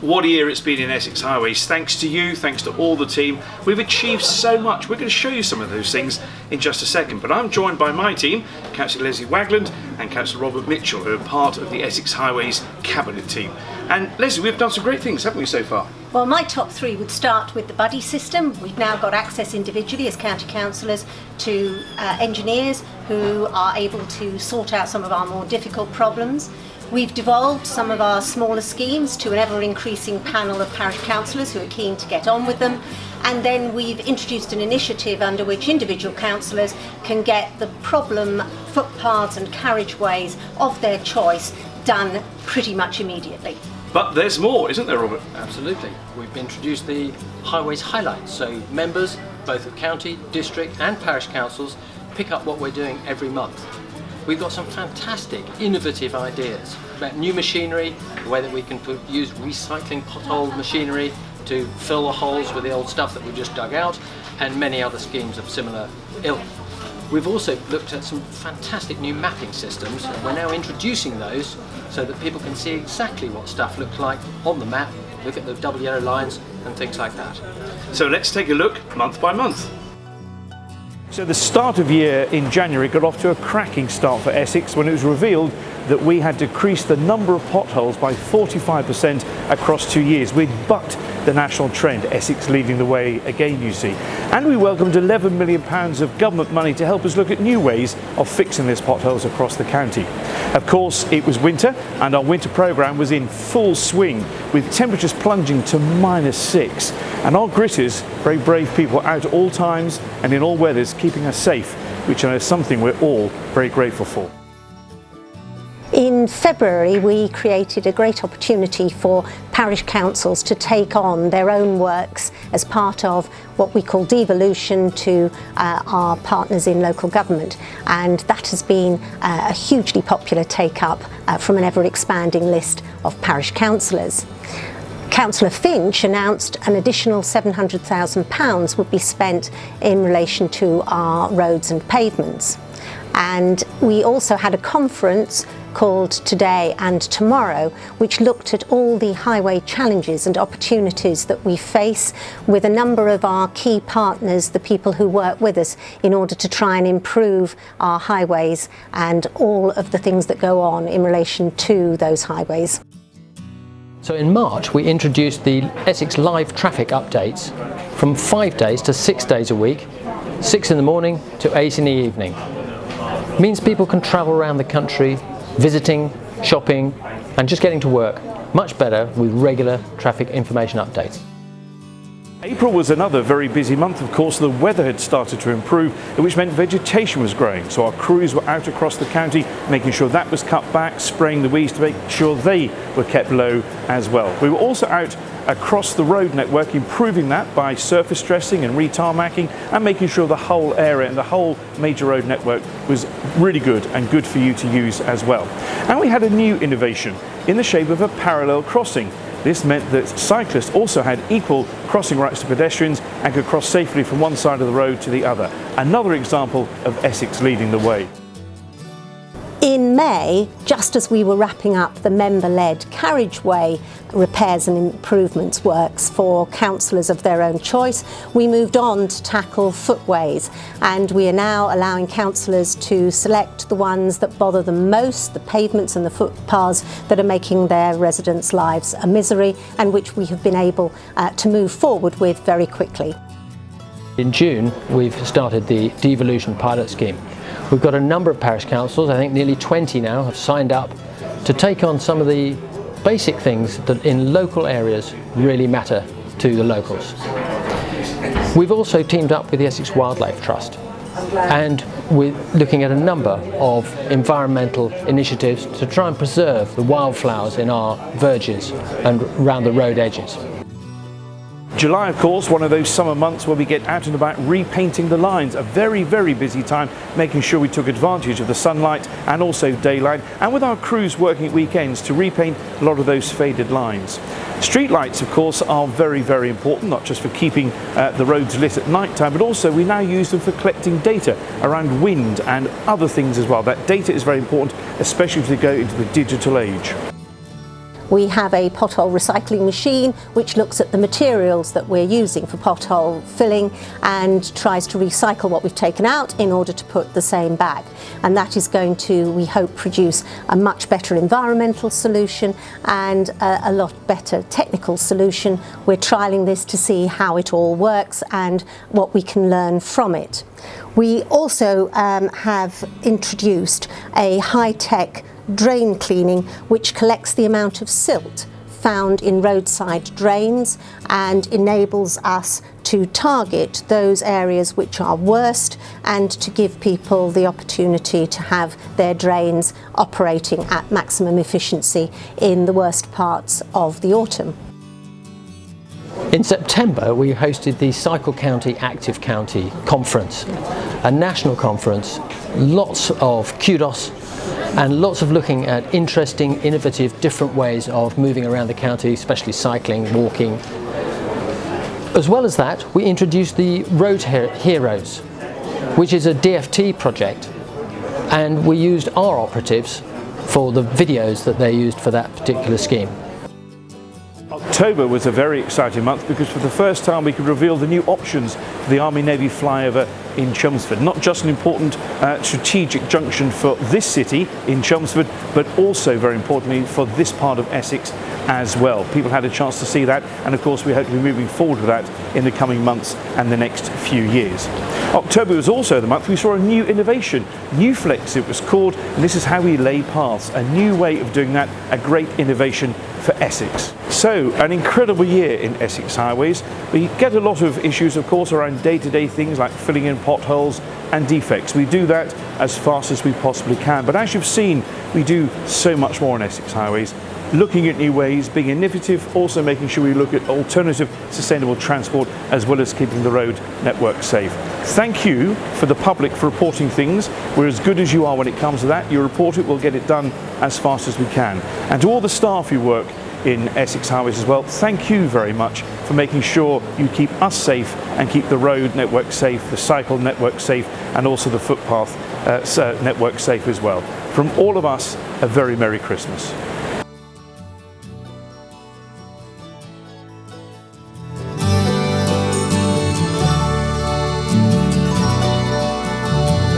What a year it's been in Essex Highways. Thanks to you, thanks to all the team. We've achieved so much. We're going to show you some of those things in just a second. But I'm joined by my team, Councillor Lesley Wagland and Councillor Robert Mitchell, who are part of the Essex Highways Cabinet team. And Lesley, we've done some great things, haven't we, so far? Well, my top three would start with the buddy system. We've now got access individually as county councillors to engineers who are able to sort out some of our more difficult problems. We've devolved some of our smaller schemes to an ever-increasing panel of parish councillors who are keen to get on with them. And then we've introduced an initiative under which individual councillors can get the problem footpaths and carriageways of their choice done pretty much immediately. But there's more, isn't there, Robert? Absolutely. We've introduced the Highways Highlights, so members, both of county, district and parish councils, pick up what we're doing every month. We've got some fantastic, innovative ideas about new machinery, the way that we can use recycling pothole machinery to fill the holes with the old stuff that we just dug out, and many other schemes of similar ilk. We've also looked at some fantastic new mapping systems, and we're now introducing those so that people can see exactly what stuff looks like on the map, look at the double yellow lines and things like that. So let's take a look month by month. So the start of year in January got off to a cracking start for Essex when it was revealed that we had decreased the number of potholes by 45% across 2 years. We'd bucked the national trend, Essex leading the way again, you see. And we welcomed £11 million of government money to help us look at new ways of fixing these potholes across the county. Of course, it was winter and our winter programme was in full swing with temperatures plunging to -6. And our gritters, very brave people, out at all times and in all weathers, keeping us safe, which is something we're all very grateful for. In February, we created a great opportunity for parish councils to take on their own works as part of what we call devolution to our partners in local government, and that has been a hugely popular take-up from an ever-expanding list of parish councillors. Councillor Finch announced an additional £700,000 would be spent in relation to our roads and pavements. And we also had a conference called Today and Tomorrow, which looked at all the highway challenges and opportunities that we face with a number of our key partners, the people who work with us, in order to try and improve our highways and all of the things that go on in relation to those highways. So in March we introduced the Essex Live traffic updates from 5 days to 6 days a week, 6 in the morning to 8 in the evening. Means people can travel around the country, visiting, shopping and just getting to work much better with regular traffic information updates. April was another very busy month. Of course, the weather had started to improve, which meant vegetation was growing. So our crews were out across the county, making sure that was cut back, spraying the weeds to make sure they were kept low as well. We were also out across the road network, improving that by surface dressing and re-tarmacking and making sure the whole area and the whole major road network was really good and good for you to use as well. And we had a new innovation in the shape of a parallel crossing. This meant that cyclists also had equal crossing rights to pedestrians and could cross safely from one side of the road to the other. Another example of Essex leading the way. In May, just as we were wrapping up the member-led carriageway repairs and improvements works for councillors of their own choice, we moved on to tackle footways, and we are now allowing councillors to select the ones that bother them most, the pavements and the footpaths that are making their residents' lives a misery, and which we have been able to move forward with very quickly. In June we've started the devolution pilot scheme. We've got a number of parish councils, I think nearly 20 now, have signed up to take on some of the basic things that in local areas really matter to the locals. We've also teamed up with the Essex Wildlife Trust, and we're looking at a number of environmental initiatives to try and preserve the wildflowers in our verges and around the road edges. July, of course, one of those summer months where we get out and about repainting the lines. A very, very busy time, making sure we took advantage of the sunlight and also daylight, and with our crews working at weekends to repaint a lot of those faded lines. Street lights, of course, are very, very important, not just for keeping the roads lit at night time, but also we now use them for collecting data around wind and other things as well. That data is very important, especially as we go into the digital age. We have a pothole recycling machine which looks at the materials that we're using for pothole filling and tries to recycle what we've taken out in order to put the same bag. And that is going to, we hope, produce a much better environmental solution and a lot better technical solution. We're trialling this to see how it all works and what we can learn from it. We also have introduced a high-tech drain cleaning which collects the amount of silt found in roadside drains and enables us to target those areas which are worst and to give people the opportunity to have their drains operating at maximum efficiency in the worst parts of the autumn. In September, we hosted the Cycle County Active County Conference, a national conference, lots of kudos and lots of looking at interesting, innovative, different ways of moving around the county, especially cycling, walking. As well as that, we introduced the Road Heroes, which is a DFT project, and we used our operatives for the videos that they used for that particular scheme. October was a very exciting month because for the first time we could reveal the new options for the Army-Navy flyover in Chelmsford. Not just an important strategic junction for this city in Chelmsford, but also very importantly for this part of Essex as well. People had a chance to see that, and of course we hope to be moving forward with that in the coming months and the next few years. October was also the month we saw a new innovation, Newflex it was called, and this is how we lay paths, a new way of doing that, a great innovation for Essex. So, an incredible year in Essex Highways. We get a lot of issues, of course, around day-to-day things like filling in potholes and defects. We do that as fast as we possibly can, but as you've seen, we do so much more on Essex Highways. Looking at new ways, being innovative, also making sure we look at alternative sustainable transport as well as keeping the road network safe. Thank you for the public for reporting things. We're as good as you are when it comes to that. You report it, we'll get it done as fast as we can. And to all the staff who work in Essex Highways as well, thank you very much for making sure you keep us safe and keep the road network safe, the cycle network safe, and also the footpath network safe as well. From all of us, a very Merry Christmas.